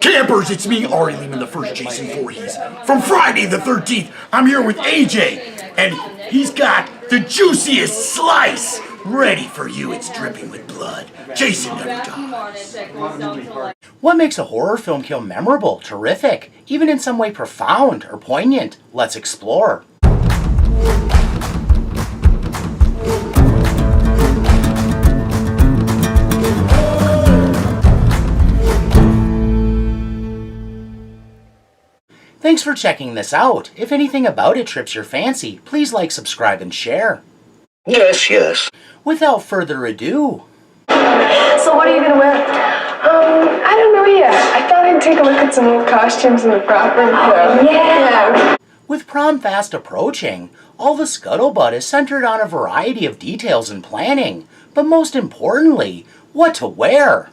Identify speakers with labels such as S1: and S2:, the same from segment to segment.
S1: Campers, it's me, Ari Lehman, the first Jason Voorhees. From Friday the 13th, I'm here with AJ, and he's got the juiciest slice ready for you. It's dripping with blood. Jason never dies.
S2: What makes a horror film kill memorable, terrific, even in some way profound or poignant? Let's explore. Thanks for checking this out. If anything about it trips your fancy, please like, subscribe, and share.
S1: Yes.
S2: Without further ado.
S3: So what are you going to wear? I don't know yet. I thought I'd take a look at some old costumes in the prop room. Yeah.
S2: With prom fast approaching, all the scuttlebutt is centered on a variety of details and planning, but most importantly, what to wear.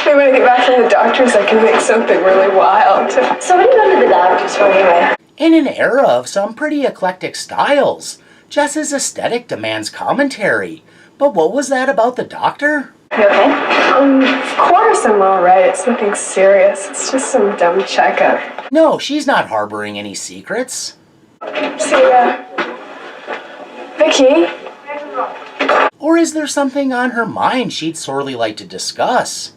S3: Maybe when I get back from the doctors, I can make something really wild. So what are you going to the doctors for anyway?
S2: In an era of some pretty eclectic styles, Jess's aesthetic demands commentary. But what was that about the doctor?
S3: You okay? Of course I'm alright. It's nothing serious. It's just some dumb checkup.
S2: No, she's not harboring any secrets.
S3: See, Vicky?
S2: Or is there something on her mind she'd sorely like to discuss?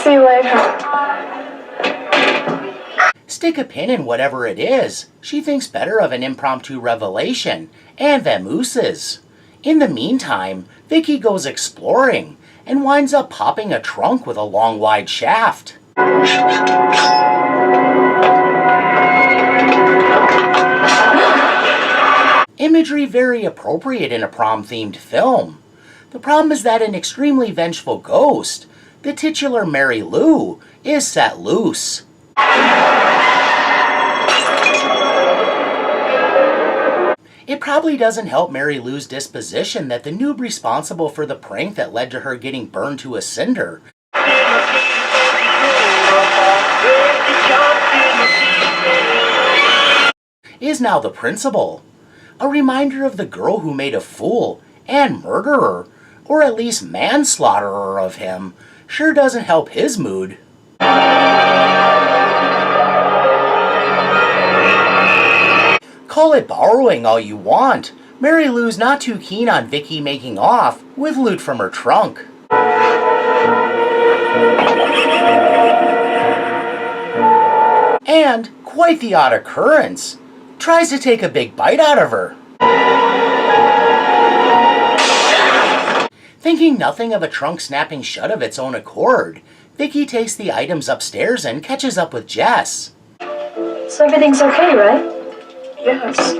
S3: See you later.
S2: Stick a pin in whatever it is. She thinks better of an impromptu revelation and vamooses. In the meantime, Vicky goes exploring and winds up popping a trunk with a long wide shaft. Imagery very appropriate in a prom-themed film. The problem is that an extremely vengeful ghost, the titular Mary Lou, is set loose. It probably doesn't help Mary Lou's disposition that the noob responsible for the prank that led to her getting burned to a cinder is now the principal. A reminder of the girl who made a fool and murderer, or at least manslaughterer of him, sure doesn't help his mood. Call it borrowing all you want. Mary Lou's not too keen on Vicky making off with loot from her trunk. And, quite the odd occurrence, tries to take a big bite out of her. Thinking nothing of a trunk snapping shut of its own accord, Vicky takes the items upstairs and catches up with Jess.
S3: So everything's okay, right? Yes.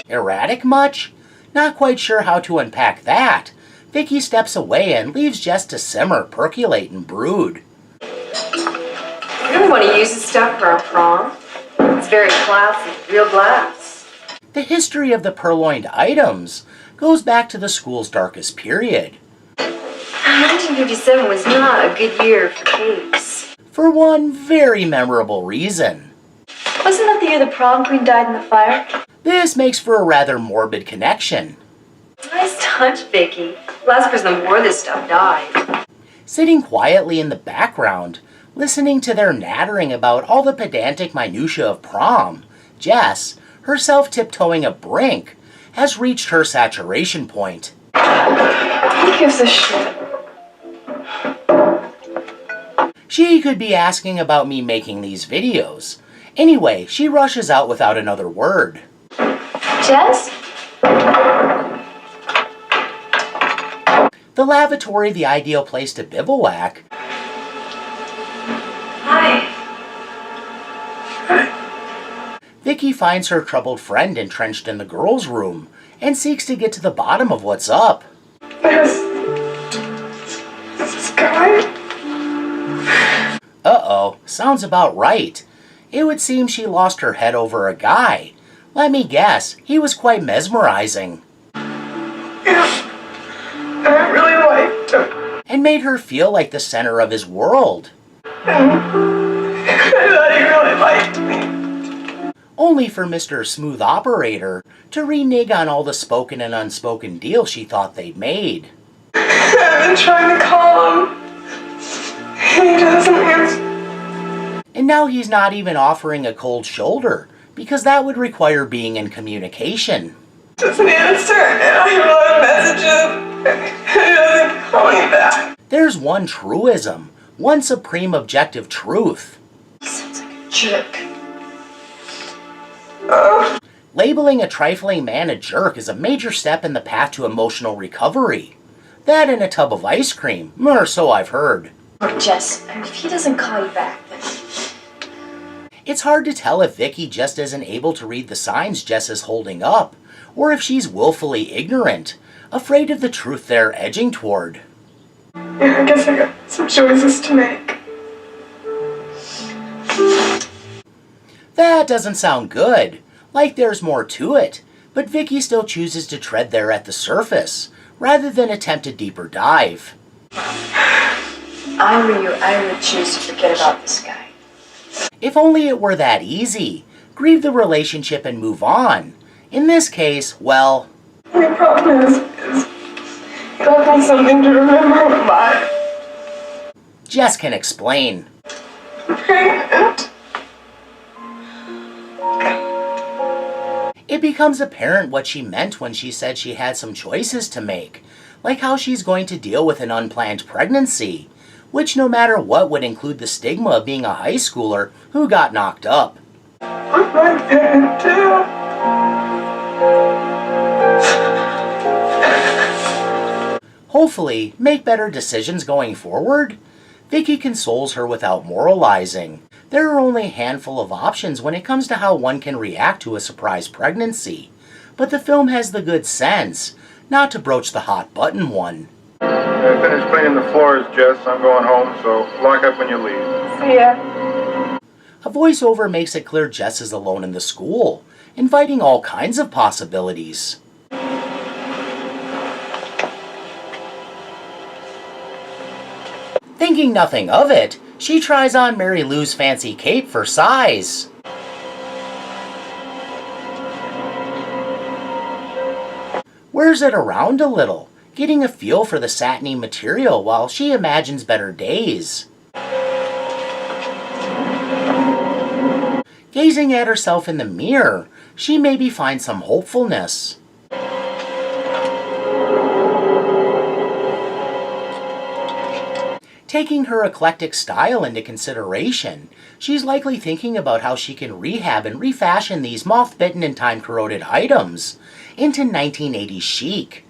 S2: Erratic much? Not quite sure how to unpack that. Vicky steps away and leaves Jess to simmer, percolate, and brood.
S4: We don't want to use this stuff for our prom. It's very classy, real glass.
S2: The history of the purloined items goes back to the school's darkest period.
S4: 1957 was not a good year for cakes.
S2: For one very memorable reason.
S3: Wasn't that the year the prom queen died in the fire?
S2: This makes for a rather morbid connection.
S4: Nice touch, Vicky. Last person that wore this stuff died.
S2: Sitting quietly in the background, listening to their nattering about all the pedantic minutiae of prom, Jess, herself tiptoeing a brink, has reached her saturation point.
S3: Who gives a shit?
S2: She could be asking about me making these videos. Anyway, she rushes out without another word.
S3: Jess?
S2: The lavatory, the ideal place to bivouac.
S4: Hi.
S2: Vicky finds her troubled friend entrenched in the girls' room and seeks to get to the bottom of what's up.
S3: There's this guy.
S2: Uh-oh, sounds about right. It would seem she lost her head over a guy. Let me guess, he was quite mesmerizing.
S3: Yeah. I really liked him.
S2: And made her feel like the center of his world.
S3: I thought he really liked me.
S2: Only for Mr. Smooth Operator to renege on all the spoken and unspoken deals she thought they'd made.
S3: I've been trying to call him. He doesn't answer.
S2: And now he's not even offering a cold shoulder, because that would require being in communication.
S3: Doesn't answer, and I have a lot of messages. He doesn't call me back.
S2: There's one truism, one supreme objective truth.
S3: He sounds like a jerk.
S2: Labeling a trifling man a jerk is a major step in the path to emotional recovery. That and a tub of ice cream, or so I've heard.
S4: Look, Jess, if he doesn't call you back, then...
S2: It's hard to tell if Vicky just isn't able to read the signs Jess is holding up, or if she's willfully ignorant, afraid of the truth they're edging toward.
S3: Yeah, I guess I got some choices to make.
S2: That doesn't sound good, like there's more to it, but Vicky still chooses to tread there at the surface, rather than attempt a deeper dive.
S4: I were you, I would choose to forget about this guy.
S2: If only it were that easy. Grieve the relationship and move on. In this case, well...
S3: The problem is he left me something to remember by.
S2: Jess can explain.
S3: I'm pregnant.
S2: It becomes apparent what she meant when she said she had some choices to make, like how she's going to deal with an unplanned pregnancy, which no matter what would include the stigma of being a high schooler who got knocked up.
S3: I'm pregnant too.
S2: Hopefully, make better decisions going forward? Vicky consoles her without moralizing. There are only a handful of options when it comes to how one can react to a surprise pregnancy, but the film has the good sense not to broach the hot button one.
S5: I finished cleaning the floors, Jess. I'm going home, so lock up when you leave.
S3: See ya.
S2: A voiceover makes it clear Jess is alone in the school, inviting all kinds of possibilities. Thinking nothing of it, she tries on Mary Lou's fancy cape for size. Wears it around a little, getting a feel for the satiny material while she imagines better days. Gazing at herself in the mirror, she maybe finds some hopefulness. Taking her eclectic style into consideration, she's likely thinking about how she can rehab and refashion these moth-bitten and time-corroded items into 1980s chic.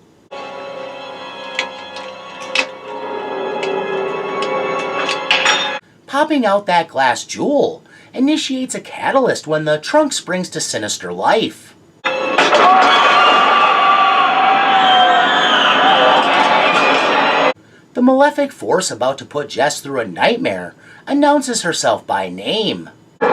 S2: Popping out that glass jewel initiates a catalyst when the trunk springs to sinister life. The malefic force about to put Jess through a nightmare announces herself by name.
S6: Tell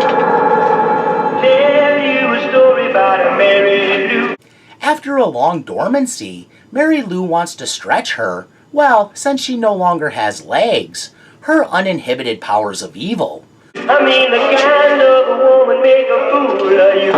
S6: you a story about a Mary Lou.
S2: After a long dormancy, Mary Lou wants to stretch her, well, since she no longer has legs, her uninhibited powers of evil.
S6: I mean, the kind of a woman make a fool of you.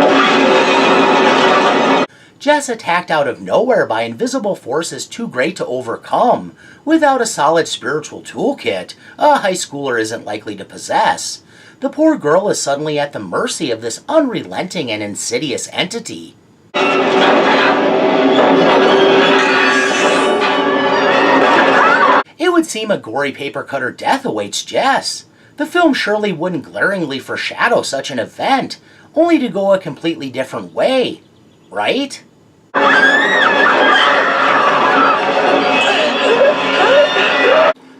S2: Jess attacked out of nowhere by invisible forces too great to overcome, without a solid spiritual toolkit a high schooler isn't likely to possess. The poor girl is suddenly at the mercy of this unrelenting and insidious entity. It would seem a gory paper cutter death awaits Jess. The film surely wouldn't glaringly foreshadow such an event, only to go a completely different way, right?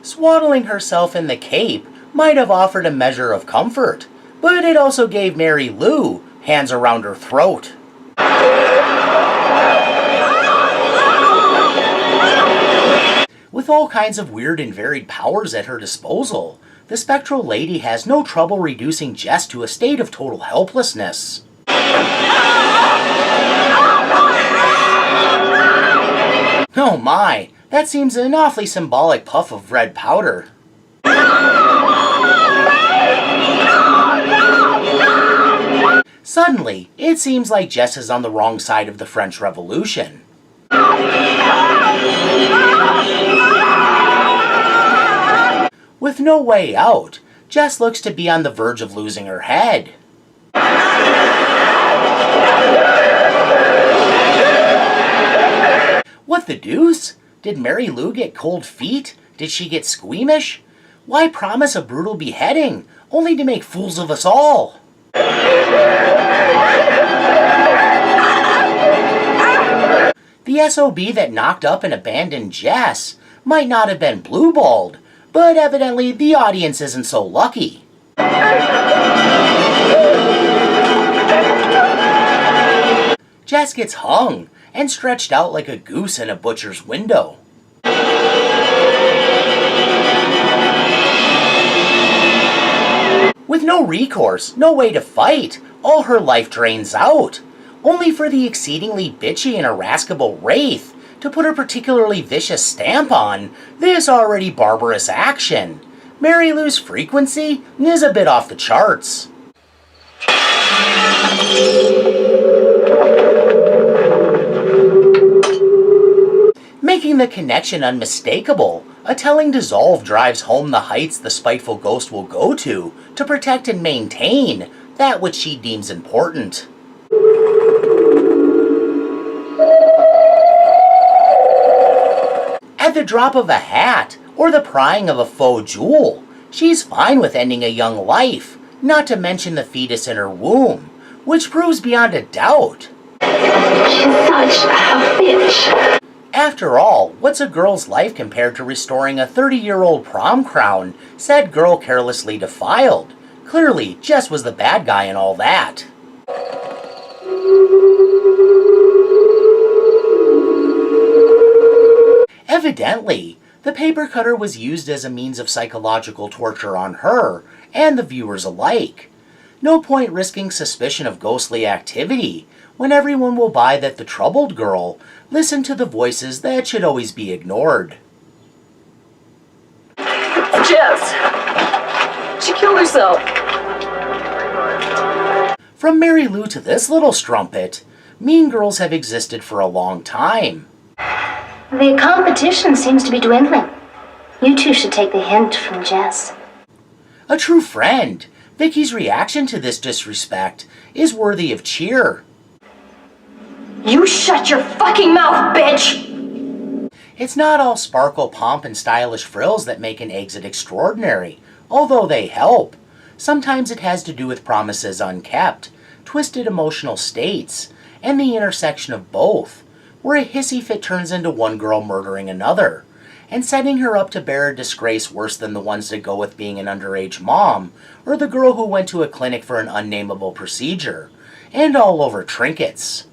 S2: Swaddling herself in the cape might have offered a measure of comfort, but it also gave Mary Lou hands around her throat. With all kinds of weird and varied powers at her disposal, the spectral lady has no trouble reducing Jess to a state of total helplessness. Oh my, that seems an awfully symbolic puff of red powder. Suddenly, it seems like Jess is on the wrong side of the French Revolution. With no way out, Jess looks to be on the verge of losing her head. What the deuce? Did Mary Lou get cold feet? Did she get squeamish? Why promise a brutal beheading, only to make fools of us all? The SOB that knocked up and abandoned Jess might not have been blue-balled, but evidently the audience isn't so lucky. Jess gets hung and stretched out like a goose in a butcher's window. With no recourse, no way to fight, all her life drains out, only for the exceedingly bitchy and irascible Wraith to put a particularly vicious stamp on this already barbarous action. Mary Lou's frequency is a bit off the charts. Making the connection unmistakable, a telling dissolve drives home the heights the spiteful ghost will go to protect and maintain that which she deems important. At the drop of a hat, or the prying of a faux jewel, she's fine with ending a young life, not to mention the fetus in her womb, which proves beyond a doubt.
S3: She's such a bitch.
S2: After all, what's a girl's life compared to restoring a 30-year-old prom crown said girl carelessly defiled? Clearly, Jess was the bad guy in all that. Evidently, the paper cutter was used as a means of psychological torture on her and the viewers alike. No point risking suspicion of ghostly activity when everyone will buy that the troubled girl listened to the voices that should always be ignored.
S4: Jess! She killed herself.
S2: From Mary Lou to this little strumpet, mean girls have existed for a long time.
S7: The competition seems to be dwindling. You two should take the hint from Jess.
S2: A true friend, Vicky's reaction to this disrespect is worthy of cheer.
S7: You shut your fucking mouth, bitch!
S2: It's not all sparkle, pomp, and stylish frills that make an exit extraordinary, although they help. Sometimes it has to do with promises unkept, twisted emotional states, and the intersection of both, where a hissy fit turns into one girl murdering another, and setting her up to bear a disgrace worse than the ones that go with being an underage mom, or the girl who went to a clinic for an unnameable procedure, and all over trinkets.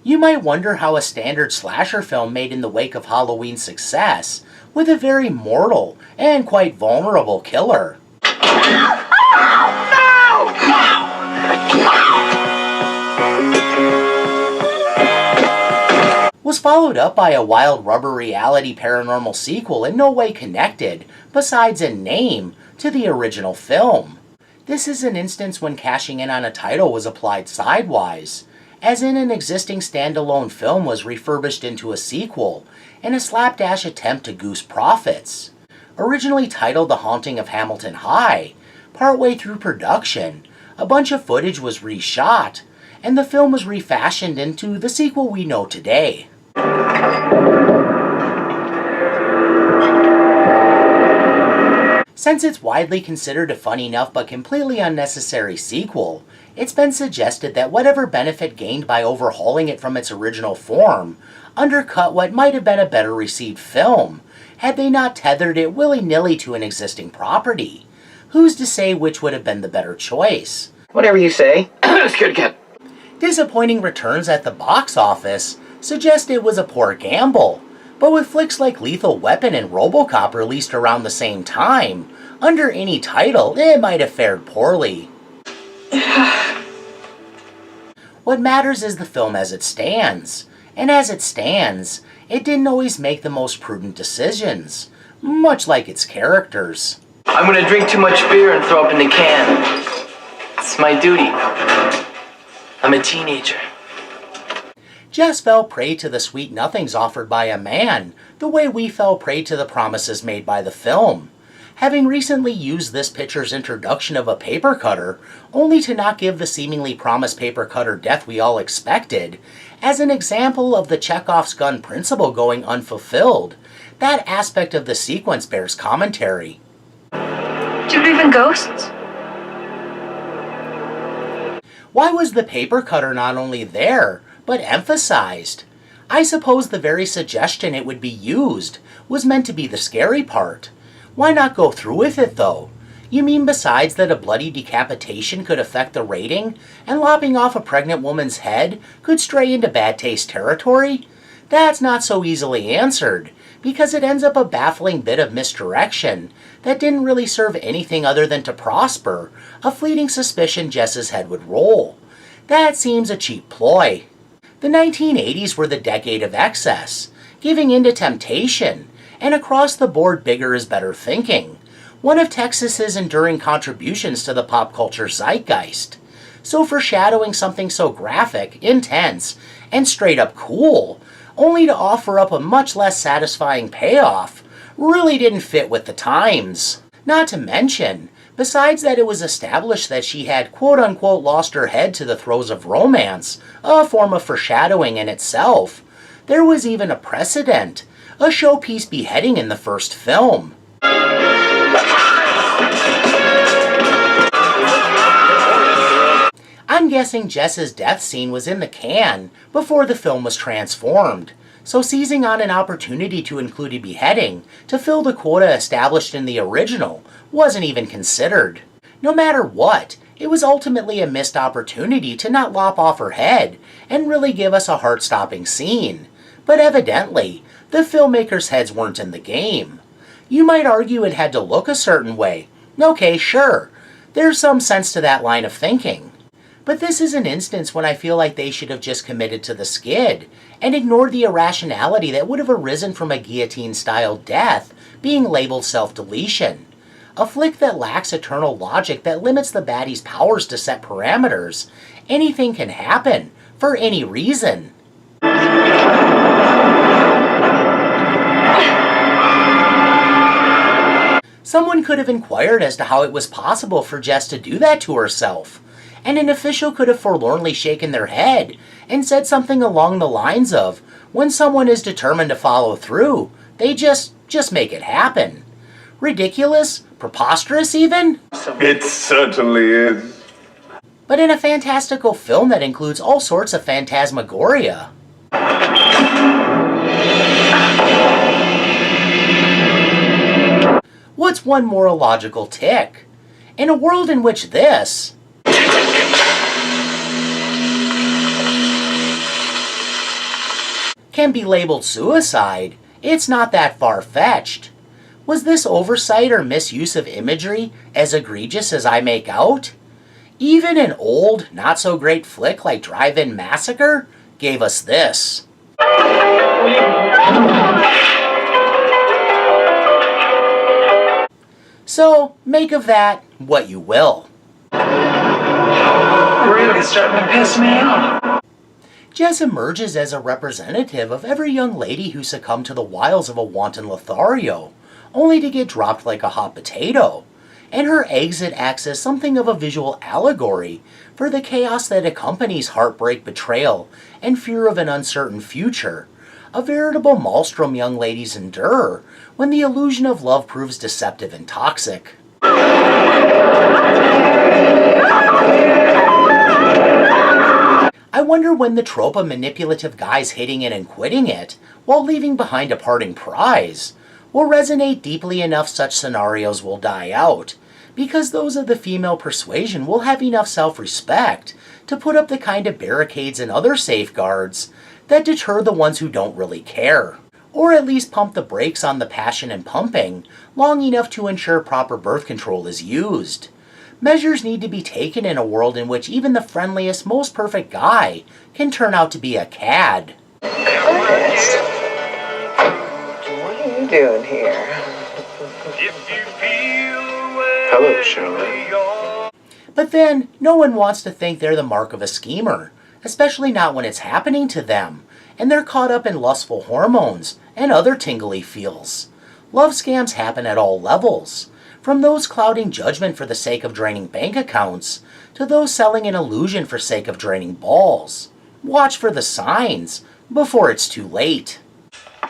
S2: You might wonder how a standard slasher film made in the wake of Halloween's success, with a very mortal and quite vulnerable killer, was followed up by a wild rubber reality paranormal sequel in no way connected, besides in name, to the original film. This is an instance when cashing in on a title was applied sidewise, as in an existing standalone film was refurbished into a sequel, in a slapdash attempt to goose profits. Originally titled The Haunting of Hamilton High, partway through production, a bunch of footage was reshot, and the film was refashioned into the sequel we know today. Since it's widely considered a fun enough but completely unnecessary sequel, it's been suggested that whatever benefit gained by overhauling it from its original form undercut what might have been a better received film, had they not tethered it willy-nilly to an existing property. Who's to say which would have been the better choice?
S8: Whatever you say. Scared cat.
S2: Disappointing returns at the box office suggest it was a poor gamble, but with flicks like Lethal Weapon and RoboCop released around the same time, under any title, it might have fared poorly. What matters is the film as it stands, and as it stands, it didn't always make the most prudent decisions, much like its characters.
S8: I'm gonna drink too much beer and throw up in the can. It's my duty. I'm a teenager.
S2: Jess fell prey to the sweet nothings offered by a man, the way we fell prey to the promises made by the film. Having recently used this picture's introduction of a paper cutter, only to not give the seemingly promised paper cutter death we all expected, as an example of the Chekhov's gun principle going unfulfilled, that aspect of the sequence bears commentary.
S3: Do you believe in ghosts?
S2: Why was the paper cutter not only there, but emphasized? I suppose the very suggestion it would be used was meant to be the scary part. Why not go through with it, though? You mean besides that a bloody decapitation could affect the rating, and lopping off a pregnant woman's head could stray into bad taste territory? That's not so easily answered, because it ends up a baffling bit of misdirection that didn't really serve anything other than to prosper a fleeting suspicion Jess's head would roll. That seems a cheap ploy. The 1980s were the decade of excess, giving in to temptation, and across-the-board bigger is better thinking, one of Texas's enduring contributions to the pop culture zeitgeist. So foreshadowing something so graphic, intense, and straight-up cool, only to offer up a much less satisfying payoff, really didn't fit with the times. Not to mention, besides that it was established that she had quote-unquote lost her head to the throes of romance, a form of foreshadowing in itself, there was even a precedent, a showpiece beheading in the first film. I'm guessing Jess's death scene was in the can before the film was transformed, so seizing on an opportunity to include a beheading to fill the quota established in the original wasn't even considered. No matter what, it was ultimately a missed opportunity to not lop off her head and really give us a heart-stopping scene. But evidently, the filmmakers' heads weren't in the game. You might argue it had to look a certain way. Okay, sure. There's some sense to that line of thinking. But this is an instance when I feel like they should have just committed to the skid and ignored the irrationality that would have arisen from a guillotine-style death being labeled self-deletion. A flick that lacks eternal logic that limits the baddie's powers to set parameters. Anything can happen, for any reason. Someone could have inquired as to how it was possible for Jess to do that to herself, and an official could have forlornly shaken their head and said something along the lines of, when someone is determined to follow through, they just make it happen. Ridiculous? Preposterous even?
S5: It certainly is.
S2: But in a fantastical film that includes all sorts of phantasmagoria. What's one more illogical tick? In a world in which this can be labeled suicide, it's not that far-fetched. Was this oversight or misuse of imagery as egregious as I make out? Even an old, not-so-great flick like Drive-In Massacre gave us this. So, make of that what you will.
S8: Really starting to piss me off.
S2: Jess emerges as a representative of every young lady who succumbed to the wiles of a wanton Lothario, only to get dropped like a hot potato, and her exit acts as something of a visual allegory for the chaos that accompanies heartbreak, betrayal, and fear of an uncertain future, a veritable maelstrom young ladies endure when the illusion of love proves deceptive and toxic. I wonder when the trope of manipulative guys hitting it and quitting it, while leaving behind a parting prize, will resonate deeply enough such scenarios will die out, because those of the female persuasion will have enough self-respect to put up the kind of barricades and other safeguards that deter the ones who don't really care, or at least pump the brakes on the passion and pumping long enough to ensure proper birth control is used. Measures need to be taken in a world in which even the friendliest, most perfect guy can turn out to be a cad.
S9: What are you doing here?
S5: Hello, Sheridan.
S2: But then, no one wants to think they're the mark of a schemer. especially not when it's happening to them, and they're caught up in lustful hormones and other tingly feels. Love scams happen at all levels, from those clouding judgment for the sake of draining bank accounts, to those selling an illusion for sake of draining balls. Watch for the signs before it's too late.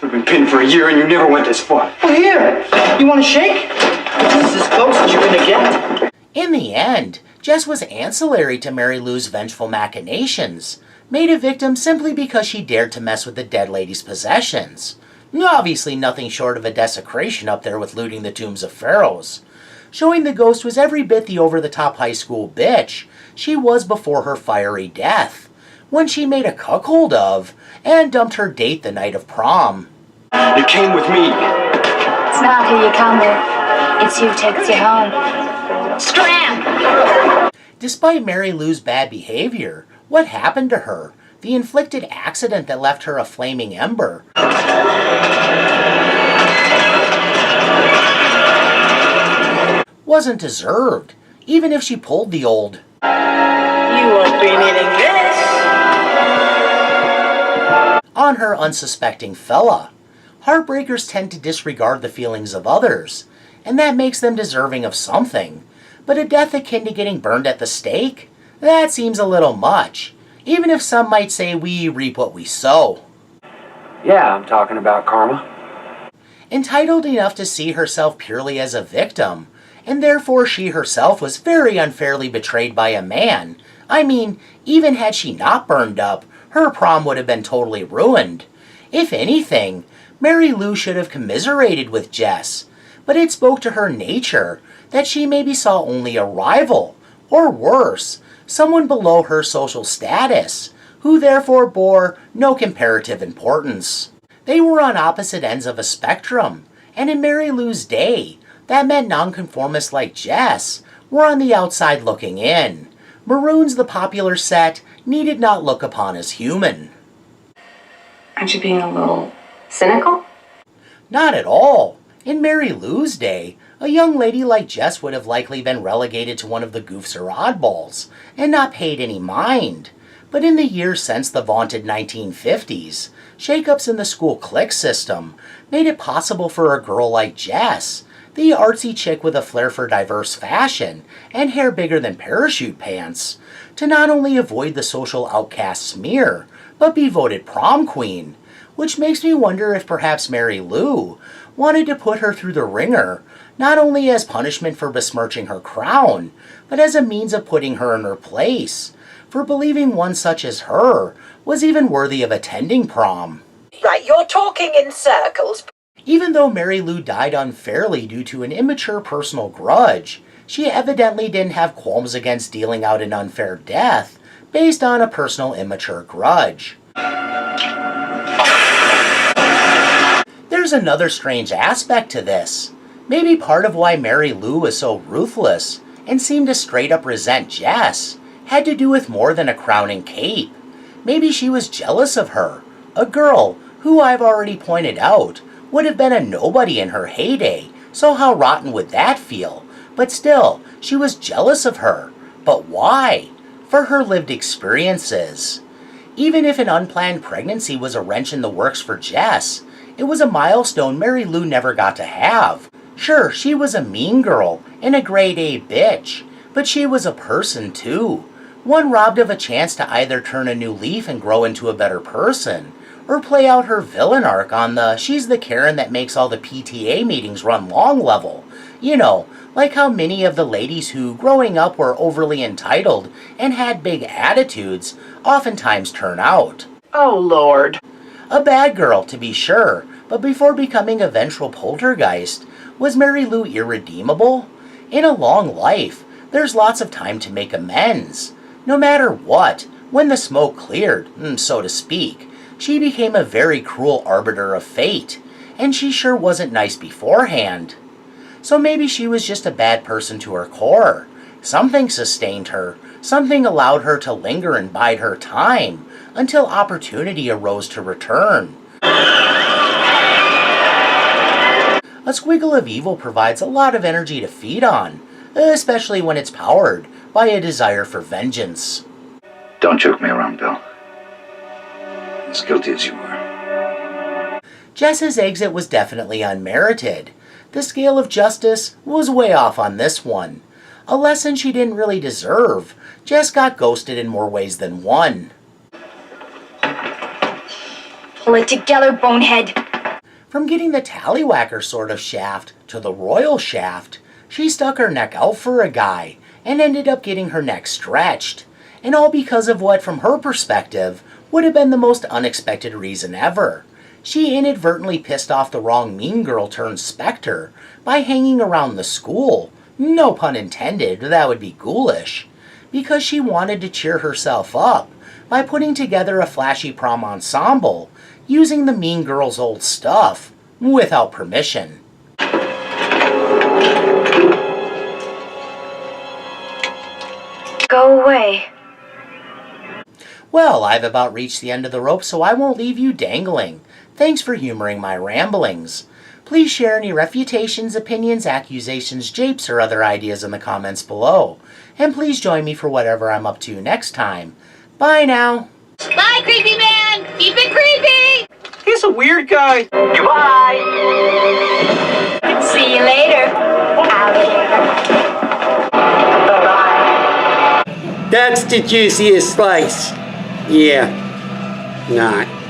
S10: We've been pinned for a year and you never went this far.
S8: Well, here, you want a shake? This is as close as you're gonna get.
S2: In the end, Jess was ancillary to Mary Lou's vengeful machinations, made a victim simply because she dared to mess with the dead lady's possessions. Obviously nothing short of a desecration up there with looting the tombs of pharaohs. Showing the ghost was every bit the over-the-top high school bitch she was before her fiery death, when she made a cuckold of and dumped her date the night of prom.
S10: You came with me.
S7: It's not who you come with, it's who takes you home. Scram!
S2: Despite Mary Lou's bad behavior, what happened to her? The inflicted accident that left her a flaming ember. Wasn't deserved, even if she pulled the old
S8: You won't be needing this.
S2: on her unsuspecting fella. Heartbreakers tend to disregard the feelings of others, and that makes them deserving of something. But a death akin to getting burned at the stake? That seems a little much, even if some might say we reap what we sow.
S10: Yeah, I'm talking about karma.
S2: Entitled enough to see herself purely as a victim, and therefore she herself was very unfairly betrayed by a man. I mean, even had she not burned up, her prom would have been totally ruined. If anything, Mary Lou should have commiserated with Jess, but it spoke to her nature that she maybe saw only a rival, or worse, someone below her social status, who therefore bore no comparative importance. They were on opposite ends of a spectrum, and in Mary Lou's day, that meant nonconformists like Jess were on the outside looking in. Maroons, the popular set, needed not look upon as human.
S4: Aren't you being a little cynical?
S2: Not at all. In Mary Lou's day, a young lady like Jess would have likely been relegated to one of the goofs or oddballs, and not paid any mind. But in the years since the vaunted 1950s, shakeups in the school clique system made it possible for a girl like Jess, the artsy chick with a flair for diverse fashion and hair bigger than parachute pants, to not only avoid the social outcast smear, but be voted prom queen, which makes me wonder if perhaps Mary Lou wanted to put her through the ringer, not only as punishment for besmirching her crown, but as a means of putting her in her place, for believing one such as her was even worthy of attending prom.
S9: Right, you're talking in circles.
S2: Even though Mary Lou died unfairly due to an immature personal grudge, she evidently didn't have qualms against dealing out an unfair death based on a personal immature grudge. There's another strange aspect to this. Maybe part of why Mary Lou was so ruthless and seemed to straight up resent Jess had to do with more than a crown and cape. Maybe she was jealous of her, a girl who I've already pointed out would have been a nobody in her heyday, so how rotten would that feel? But still, she was jealous of her. But why? For her lived experiences. Even if an unplanned pregnancy was a wrench in the works for Jess, it was a milestone Mary Lou never got to have. Sure, she was a mean girl and a grade A bitch, but she was a person too. One robbed of a chance to either turn a new leaf and grow into a better person, or play out her villain arc on the she's the Karen that makes all the PTA meetings run long level. You know, like how many of the ladies who, growing up, were overly entitled and had big attitudes, oftentimes turn out.
S8: Oh, Lord.
S2: A bad girl, to be sure, but before becoming a vengeful poltergeist, was Mary Lou irredeemable? In a long life, there's lots of time to make amends. No matter what, when the smoke cleared, so to speak, she became a very cruel arbiter of fate, and she sure wasn't nice beforehand. So maybe she was just a bad person to her core. Something sustained her, something allowed her to linger and bide her time, until opportunity arose to return. A squiggle of evil provides a lot of energy to feed on, especially when it's powered by a desire for vengeance.
S11: Don't joke me around, Bill. As guilty as you are.
S2: Jess's exit was definitely unmerited. The scale of justice was way off on this one. A lesson she didn't really deserve. Jess got ghosted in more ways than one.
S7: Pull it together, bonehead.
S2: From getting the tallywhacker sort of shaft to the royal shaft, she stuck her neck out for a guy and ended up getting her neck stretched. And all because of what, from her perspective, would have been the most unexpected reason ever. She inadvertently pissed off the wrong mean girl turned specter by hanging around the school. No pun intended, that would be ghoulish. Because she wanted to cheer herself up by putting together a flashy prom ensemble using the mean girl's old stuff without permission.
S7: Go away.
S2: Well, I've about reached the end of the rope, so I won't leave you dangling. Thanks for humoring my ramblings. Please share any refutations, opinions, accusations, japes, or other ideas in the comments below. And please join me for whatever I'm up to next time. Bye now.
S12: Bye, creepy man! Keep it creepy!
S8: He's a weird guy.
S12: Goodbye! See you later, alligator.
S13: That's the juiciest slice. Yeah, not.